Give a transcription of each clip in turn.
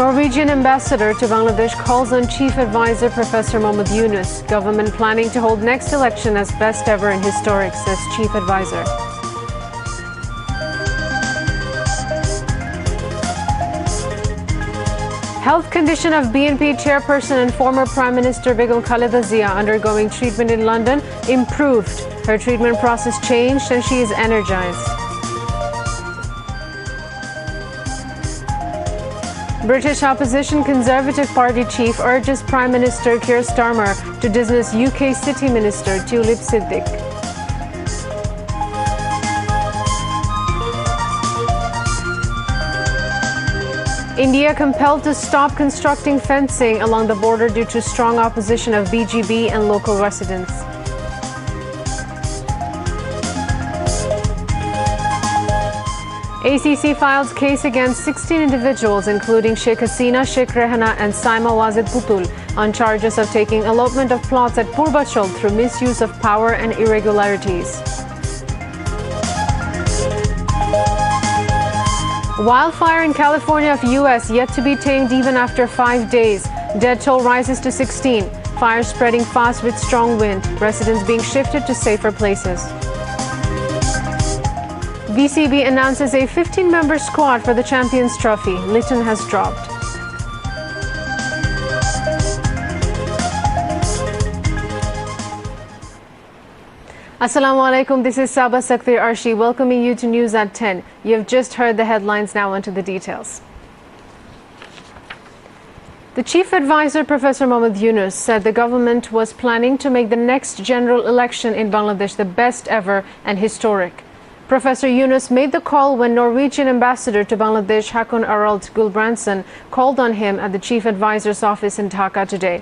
Norwegian ambassador to Bangladesh calls on Chief Advisor Professor Mohammad Yunus. Government planning to hold next election as best ever and historic, says Chief Advisor. Health condition of BNP chairperson and former Prime Minister Begum Khaleda Zia undergoing treatment in London improved. Her treatment process changed and she is energized. British opposition Conservative Party chief urges Prime Minister Keir Starmer to dismiss UK City Minister Tulip Siddiq. India compelled to stop constructing fencing along the border due to strong opposition of BGB and local residents. ACC files case against 16 individuals, including Sheikh Hasina, Sheikh Rehana and Saima Wazid Putul, on charges of taking allotment of plots at Purbachal through misuse of power and irregularities. Wildfire in California of U.S. yet to be tamed even after 5 days. Dead toll rises to 16. Fire spreading fast with strong wind. Residents being shifted to safer places. BCB announces a 15-member squad for the Champions Trophy. Lytton has dropped. Assalamu alaikum, this is Saba Saktir Arshi welcoming you to News at 10. You have just heard the headlines, now onto the details. The Chief Advisor, Professor Mohammad Yunus, said the government was planning to make the next general election in Bangladesh the best ever and historic. Professor Yunus made the call when Norwegian ambassador to Bangladesh Hakon Harald Gulbrandsen called on him at the Chief Advisor's office in Dhaka today.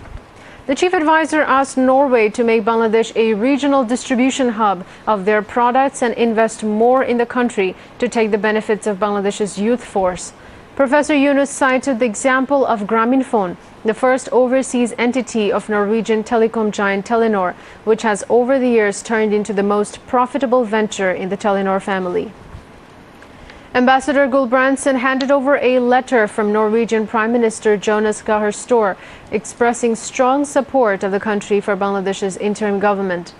The Chief Advisor asked Norway to make Bangladesh a regional distribution hub of their products and invest more in the country to take the benefits of Bangladesh's youth force. Professor Yunus cited the example of Grameenphone, the first overseas entity of Norwegian telecom giant Telenor, which has over the years turned into the most profitable venture in the Telenor family. Ambassador Gulbrandsen handed over a letter from Norwegian Prime Minister Jonas Gahr Store expressing strong support of the country for Bangladesh's interim government.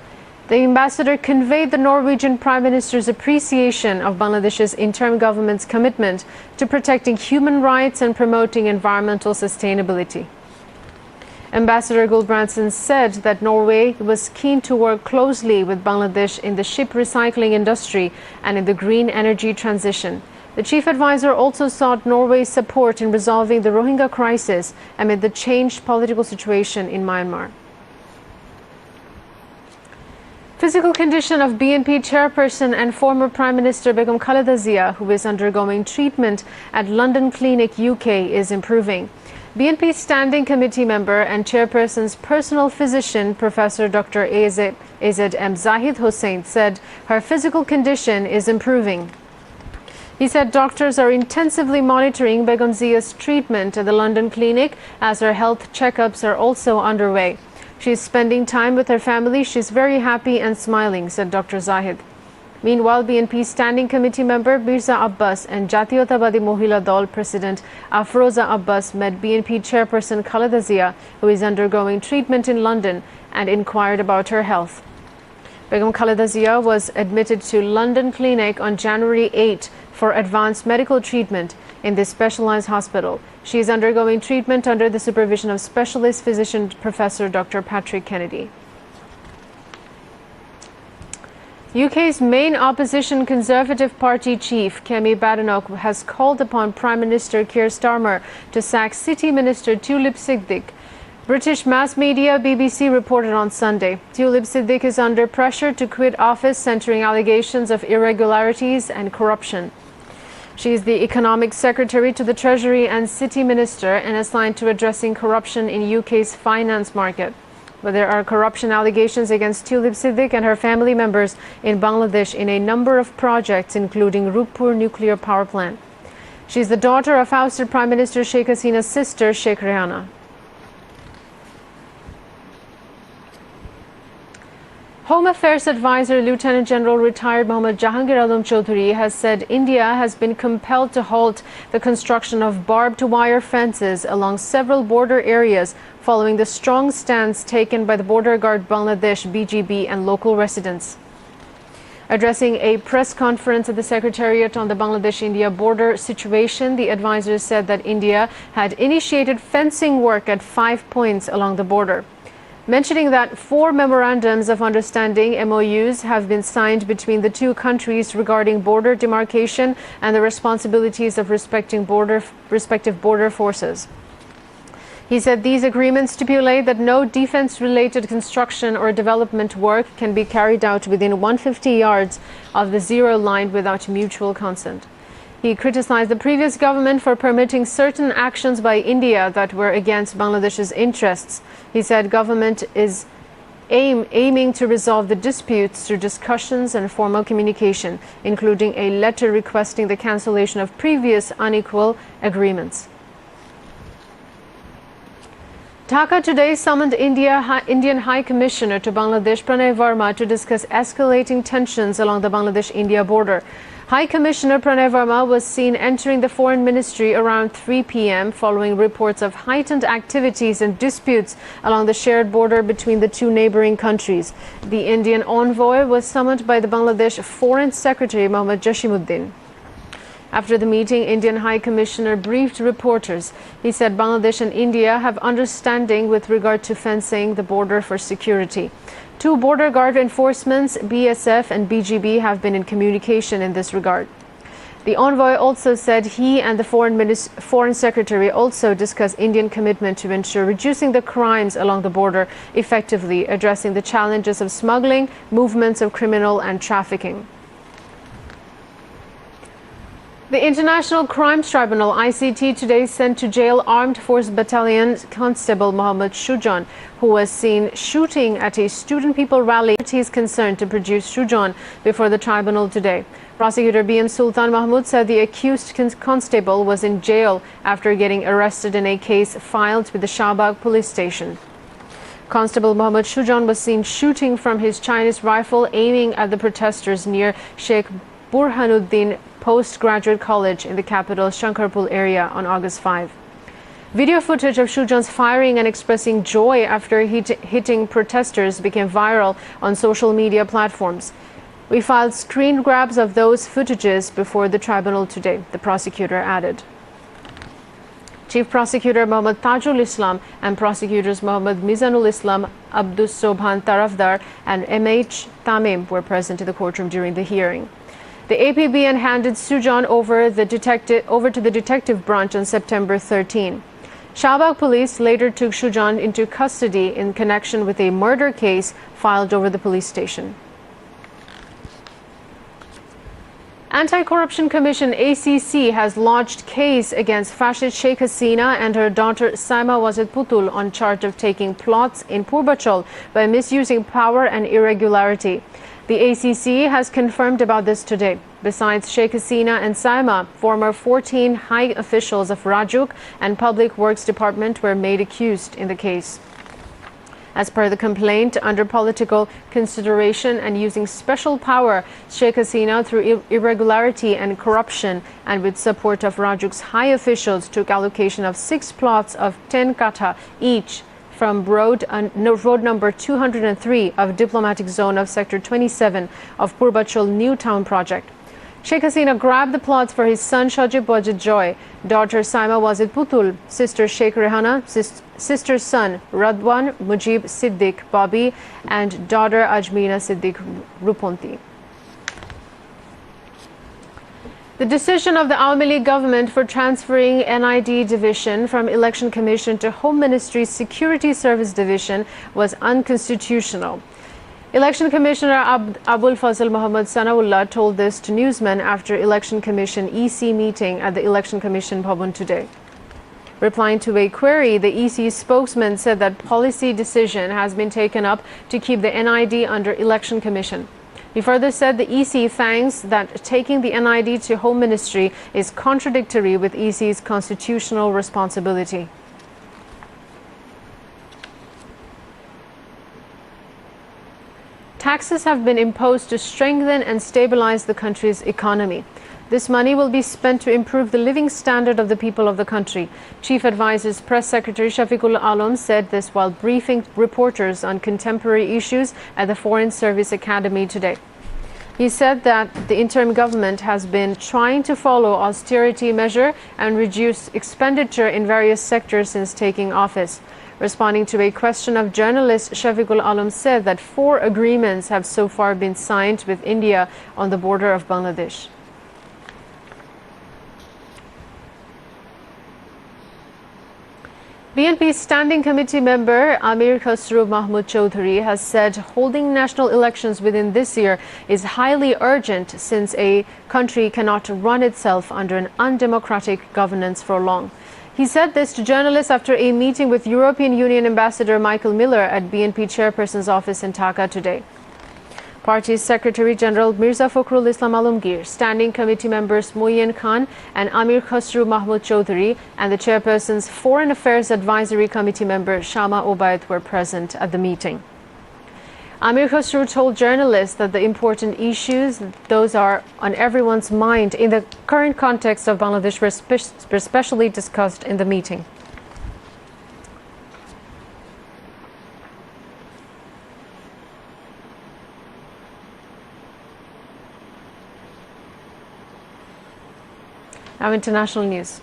The ambassador conveyed the Norwegian Prime Minister's appreciation of Bangladesh's interim government's commitment to protecting human rights and promoting environmental sustainability. Ambassador Gulbrandsen said that Norway was keen to work closely with Bangladesh in the ship recycling industry and in the green energy transition. The Chief Advisor also sought Norway's support in resolving the Rohingya crisis amid the changed political situation in Myanmar. Physical condition of BNP chairperson and former Prime Minister Begum Khaleda Zia, who is undergoing treatment at London Clinic, UK, is improving. BNP Standing Committee member and chairperson's personal physician, Professor Dr. AZ Zahid Hossain, said her physical condition is improving. He said doctors are intensively monitoring Begum Zia's treatment at the London Clinic as her health checkups are also underway. She is spending time with her family. She's very happy and smiling, said Dr. Zahid. Meanwhile, BNP Standing Committee member Mirza Abbas and Jatiyotabadi Mohila Dal President Afroza Abbas met BNP chairperson Khaleda Zia, who is undergoing treatment in London, and inquired about her health. Begum Khaleda Zia was admitted to London Clinic on January 8 for advanced medical treatment in this specialized hospital. She is undergoing treatment under the supervision of specialist physician Professor Dr. Patrick Kennedy. UK's main opposition Conservative Party chief, Kemi Badenoch, has called upon Prime Minister Keir Starmer to sack City Minister Tulip Siddiq. British mass media BBC reported on Sunday. Tulip Siddiq is under pressure to quit office, centering allegations of irregularities and corruption. She is the Economic Secretary to the Treasury and City Minister and assigned to addressing corruption in UK's finance market. But there are corruption allegations against Tulip Siddiq and her family members in Bangladesh in a number of projects, including Rupur nuclear power plant. She is the daughter of ousted Prime Minister Sheikh Hasina's sister, Sheikh Rehana. Home Affairs Advisor Lieutenant General retired Mohammad Jahangir Alam Chaudhary has said India has been compelled to halt the construction of barbed wire fences along several border areas following the strong stance taken by the border guard Bangladesh, BGB and local residents. Addressing a press conference at the Secretariat on the Bangladesh-India border situation, the advisor said that India had initiated fencing work at 5 points along the border, mentioning that 4 memorandums of understanding MOUs have been signed between the two countries regarding border demarcation and the responsibilities of respective border forces. He said these agreements stipulate that no defense-related construction or development work can be carried out within 150 yards of the zero line without mutual consent. He criticized the previous government for permitting certain actions by India that were against Bangladesh's interests. He said government is aiming to resolve the disputes through discussions and formal communication, including a letter requesting the cancellation of previous unequal agreements. Dhaka today summoned Indian High Commissioner to Bangladesh Pranay Verma to discuss escalating tensions along the Bangladesh-India border. High Commissioner Pranay Verma was seen entering the Foreign Ministry around 3 p.m. following reports of heightened activities and disputes along the shared border between the two neighboring countries. The Indian envoy was summoned by the Bangladesh Foreign Secretary Mohammad Jashimuddin. After the meeting, Indian High Commissioner briefed reporters. He said Bangladesh and India have understanding with regard to fencing the border for security. 2 border guard enforcements, BSF and BGB, have been in communication in this regard. The envoy also said he and the Foreign Secretary also discussed Indian commitment to ensure reducing the crimes along the border, effectively addressing the challenges of smuggling, movements of criminal and trafficking. The International Crimes Tribunal (ICT) today sent to jail Armed Force Battalion Constable Mohammad Shujan, who was seen shooting at a student people rally. He is concerned to produce Shujan before the tribunal today. Prosecutor B.M. Sultan Mahmood said the accused constable was in jail after getting arrested in a case filed with the Shahbag police station. Constable Mohammad Shujan was seen shooting from his Chinese rifle, aiming at the protesters near Sheikh Burhanuddin Postgraduate College in the capital Shankarpur area on August 5. Video footage of Shujan's firing and expressing joy after hitting protesters became viral on social media platforms. We filed screen grabs of those footages before the tribunal today, the prosecutor added. Chief Prosecutor Mohammad Tajul Islam and prosecutors Mohammad Mizanul Islam, Abdus Sobhan Tarafdar and M.H. Tamim were present in the courtroom during the hearing. The APBN handed Shujan over to the detective branch on September 13. Shahbag police later took Shujan into custody in connection with a murder case filed over the police station. Anti-Corruption Commission ACC has lodged case against fascist Sheikh Hasina and her daughter Saima Wazid Putul on charge of taking plots in Purbachal by misusing power and irregularity. The ACC has confirmed about this today. Besides Sheikh Hasina and Saima, former 14 high officials of Rajuk and Public Works Department were made accused in the case. As per the complaint, under political consideration and using special power, Sheikh Hasina, through irregularity and corruption and with support of Rajuk's high officials, took allocation of 6 plots of 10 kata each from road number 203 of diplomatic zone of sector 27 of Purbachal New Town project. Sheikh Hasina grabbed the plots for his son Shajib Wajid Joy, daughter Saima Wazid Putul, sister Sheikh Rehana, sister's son Radwan Mujib Siddiq Bobby, and daughter Ajmina Siddiq Ruponti. The decision of the Awami League government for transferring NID division from Election Commission to Home Ministry's Security Service Division was unconstitutional. Election Commissioner Abul Fazl Muhammad Sanaullah told this to newsmen after Election Commission EC meeting at the Election Commission Bhavan today. Replying to a query, the EC spokesman said that policy decision has been taken up to keep the NID under Election Commission. He further said the EC thinks that taking the NID to Home Ministry is contradictory with EC's constitutional responsibility. taxes have been imposed to strengthen and stabilize the country's economy. This money will be spent to improve the living standard of the people of the country. Chief Advisor's Press Secretary Shafiqul Alam said this while briefing reporters on contemporary issues at the Foreign Service Academy today. He said that the interim government has been trying to follow austerity measure and reduce expenditure in various sectors since taking office. Responding to a question of journalist, Shafiqul Alam said that 4 agreements have so far been signed with India on the border of Bangladesh. BNP Standing Committee member Amir Khosrow Mahmood Chowdhury has said holding national elections within this year is highly urgent since a country cannot run itself under an undemocratic governance for long. He said this to journalists after a meeting with European Union Ambassador Michael Miller at BNP Chairperson's office in Dhaka today. Party's Secretary General Mirza Fakhrul Islam Alamgir, Standing Committee members Moin Khan and Amir Khosrow Mahmood Chowdhury, and the Chairperson's Foreign Affairs Advisory Committee member Shama Obaid were present at the meeting. Amir Khosrow told journalists that the important issues, those are on everyone's mind in the current context of Bangladesh, were specially discussed in the meeting. Now, international news.